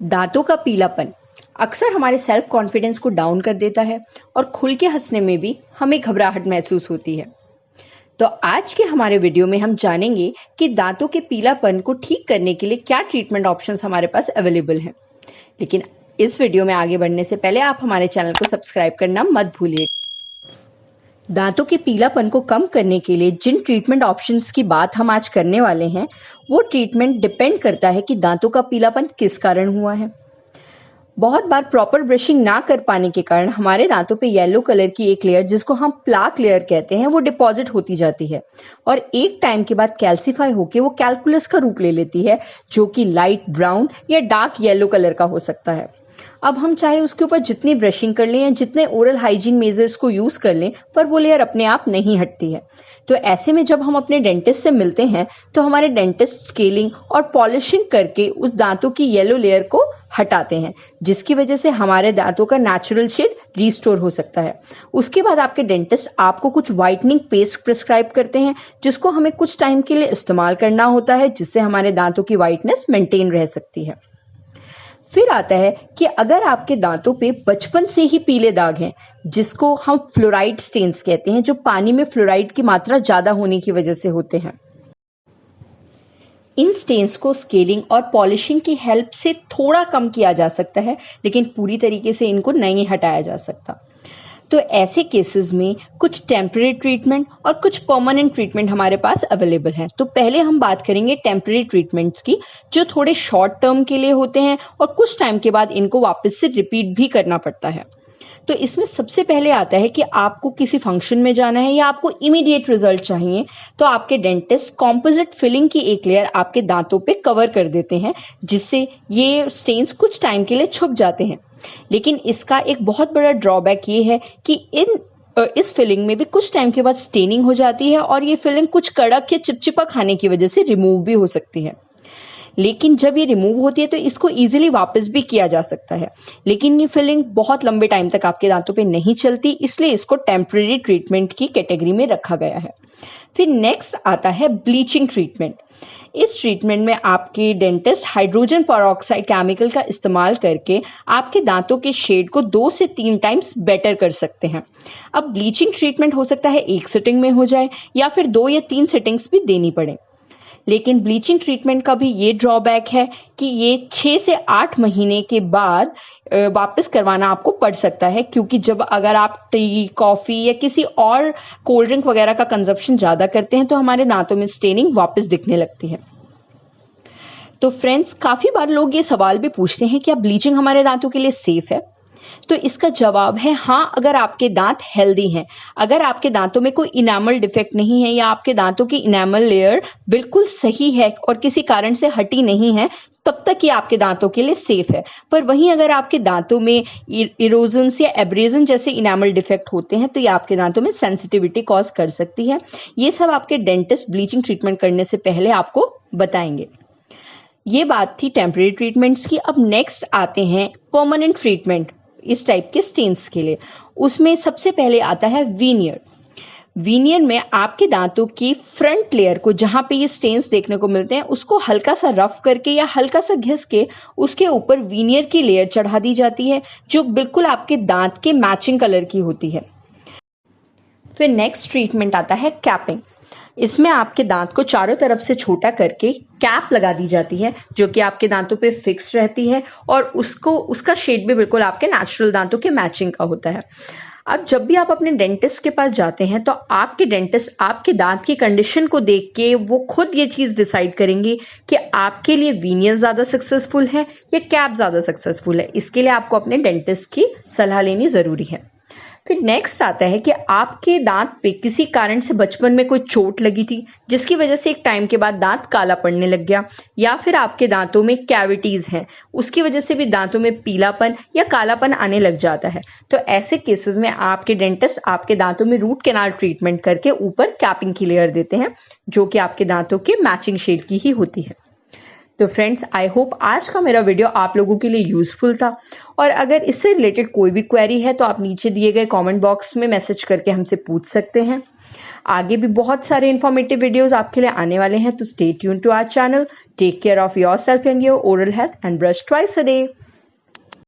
दांतों का पीलापन अक्सर हमारे सेल्फ कॉन्फिडेंस को डाउन कर देता है और खुल के हंसने में भी हमें घबराहट महसूस होती है। तो आज के हमारे वीडियो में हम जानेंगे कि दांतों के पीलापन को ठीक करने के लिए क्या ट्रीटमेंट ऑप्शंस हमारे पास अवेलेबल हैं। लेकिन इस वीडियो में आगे बढ़ने से पहले आप हमारे चैनल को सब्सक्राइब करना मत भूलिए। दांतों के पीलापन को कम करने के लिए जिन ट्रीटमेंट ऑप्शंस की बात हम आज करने वाले हैं, वो ट्रीटमेंट डिपेंड करता है कि दांतों का पीलापन किस कारण हुआ है। बहुत बार प्रॉपर ब्रशिंग ना कर पाने के कारण हमारे दांतों पे येलो कलर की एक लेयर, जिसको हम प्लाक लेयर कहते हैं, वो डिपॉजिट होती जाती है और एक टाइम के बाद कैल्सीफाई होकर वो कैलकुलस का रूप ले लेती है, जो कि लाइट ब्राउन या डार्क येलो कलर का हो सकता है। अब हम चाहे उसके ऊपर जितनी ब्रशिंग कर लें या जितने ओरल हाइजीन मेजर्स को यूज कर लें, पर वो लेयर अपने आप नहीं हटती है। तो ऐसे में जब हम अपने डेंटिस्ट से मिलते हैं तो हमारे डेंटिस्ट स्केलिंग और पॉलिशिंग करके उस दांतों की येलो लेयर को हटाते हैं, जिसकी वजह से हमारे दांतों का नेचुरल शेड रिस्टोर हो सकता है। उसके बाद आपके डेंटिस्ट आपको कुछ व्हाइटनिंग पेस्ट प्रिस्क्राइब करते हैं, जिसको हमें कुछ टाइम के लिए इस्तेमाल करना होता है, जिससे हमारे दांतों की व्हाइटनेस मेंटेन रह सकती है। फिर आता है कि अगर आपके दांतों पे बचपन से ही पीले दाग हैं, जिसको हम फ्लोराइड स्टेन्स कहते हैं, जो पानी में फ्लोराइड की मात्रा ज्यादा होने की वजह से होते हैं, इन स्टेन्स को स्केलिंग और पॉलिशिंग की हेल्प से थोड़ा कम किया जा सकता है, लेकिन पूरी तरीके से इनको नहीं हटाया जा सकता। तो ऐसे केसेस में कुछ टेम्परेरी ट्रीटमेंट और कुछ परमानेंट ट्रीटमेंट हमारे पास अवेलेबल है। तो पहले हम बात करेंगे टेम्परेरी ट्रीटमेंट्स की, जो थोड़े शॉर्ट टर्म के लिए होते हैं और कुछ टाइम के बाद इनको वापस से रिपीट भी करना पड़ता है। तो इसमें सबसे पहले आता है कि आपको किसी फंक्शन में जाना है या आपको इमीडिएट रिजल्ट चाहिए, तो आपके डेंटिस्ट कॉम्पोजिट फिलिंग की एक लेयर आपके दांतों पे कवर कर देते हैं, जिससे ये स्टेन्स कुछ टाइम के लिए छुप जाते हैं। लेकिन इसका एक बहुत बड़ा ड्रॉबैक ये है कि इस फिलिंग में भी कुछ टाइम के बाद स्टेनिंग हो जाती है और ये फिलिंग कुछ कड़क या चिपचिपा खाने की वजह से रिमूव भी हो सकती है। लेकिन जब ये रिमूव होती है तो इसको इजीली वापस भी किया जा सकता है, लेकिन ये फिलिंग बहुत लंबे टाइम तक आपके दांतों पे नहीं चलती, इसलिए इसको टेम्परेरी ट्रीटमेंट की कैटेगरी में रखा गया है। फिर नेक्स्ट आता है ब्लीचिंग ट्रीटमेंट। इस ट्रीटमेंट में आपके डेंटिस्ट हाइड्रोजन पेरोक्साइड केमिकल का इस्तेमाल करके आपके दांतों के शेड को 2 से 3 टाइम्स बेटर कर सकते हैं। अब ब्लीचिंग ट्रीटमेंट हो सकता है एक सिटिंग में हो जाए या फिर 2 या 3 सिटिंग्स भी देनी पड़े। लेकिन ब्लीचिंग ट्रीटमेंट का भी ये ड्रॉबैक है कि ये 6 से 8 महीने के बाद वापस करवाना आपको पड़ सकता है, क्योंकि जब अगर आप टी, कॉफी या किसी और कोल्ड ड्रिंक वगैरह का कंजप्शन ज्यादा करते हैं तो हमारे दांतों में स्टेनिंग वापस दिखने लगती है। तो फ्रेंड्स, काफी बार लोग ये सवाल भी पूछते हैं कि क्या ब्लीचिंग हमारे दांतों के लिए सेफ है? तो इसका जवाब है हाँ, अगर आपके दांत हेल्दी हैं, अगर आपके दांतों में कोई इनेमल डिफेक्ट नहीं है या आपके दांतों की इनेमल लेयर बिल्कुल सही है और किसी कारण से हटी नहीं है, तब तक ये आपके दांतों के लिए सेफ है। पर वहीं अगर आपके दांतों में इरोजन्स या एब्रेजन जैसे इनेमल डिफेक्ट होते हैं तो ये आपके दांतों में सेंसिटिविटी कॉज कर सकती है। ये सब आपके डेंटिस्ट ब्लीचिंग ट्रीटमेंट करने से पहले आपको बताएंगे। ये बात थी टेम्परेरी ट्रीटमेंट्स की। अब नेक्स्ट आते हैं परमानेंट ट्रीटमेंट इस टाइप के स्टेन्स के लिए। उसमें सबसे पहले आता है वीनियर। वीनियर में आपके दांतों की फ्रंट लेयर को, जहां पे ये स्टेन्स देखने को मिलते हैं, उसको हल्का सा रफ करके या हल्का सा घिस के उसके ऊपर वीनियर की लेयर चढ़ा दी जाती है, जो बिल्कुल आपके दांत के मैचिंग कलर की होती है। फिर नेक्स्ट ट्रीटमेंट आता है कैपिंग। इसमें आपके दांत को चारों तरफ से छोटा करके कैप लगा दी जाती है, जो कि आपके दांतों पे फिक्स रहती है और उसका शेड भी बिल्कुल आपके नेचुरल दांतों के मैचिंग का होता है। अब जब भी आप अपने डेंटिस्ट के पास जाते हैं तो आपके डेंटिस्ट आपके दांत की कंडीशन को देख के वो खुद ये चीज डिसाइड करेंगे कि आपके लिए वीनियर ज्यादा सक्सेसफुल है या कैप ज्यादा सक्सेसफुल है। इसके लिए आपको अपने डेंटिस्ट की सलाह लेनी जरूरी है। फिर नेक्स्ट आता है कि आपके दांत पे किसी कारण से बचपन में कोई चोट लगी थी, जिसकी वजह से एक टाइम के बाद दांत काला पड़ने लग गया, या फिर आपके दांतों में कैविटीज हैं, उसकी वजह से भी दांतों में पीलापन या कालापन आने लग जाता है। तो ऐसे केसेस में आपके डेंटिस्ट आपके दांतों में रूट कैनाल ट्रीटमेंट करके ऊपर कैपिंग की लेयर देते हैं, जो कि आपके दांतों के मैचिंग शेड की ही होती है। तो फ्रेंड्स, आई होप आज का मेरा वीडियो आप लोगों के लिए यूजफुल था, और अगर इससे रिलेटेड कोई भी क्वेरी है तो आप नीचे दिए गए कमेंट बॉक्स में मैसेज करके हमसे पूछ सकते हैं। आगे भी बहुत सारे इन्फॉर्मेटिव वीडियोस आपके लिए आने वाले हैं, तो stay tune to our channel. Take care of yourself and your oral health and brush twice a day.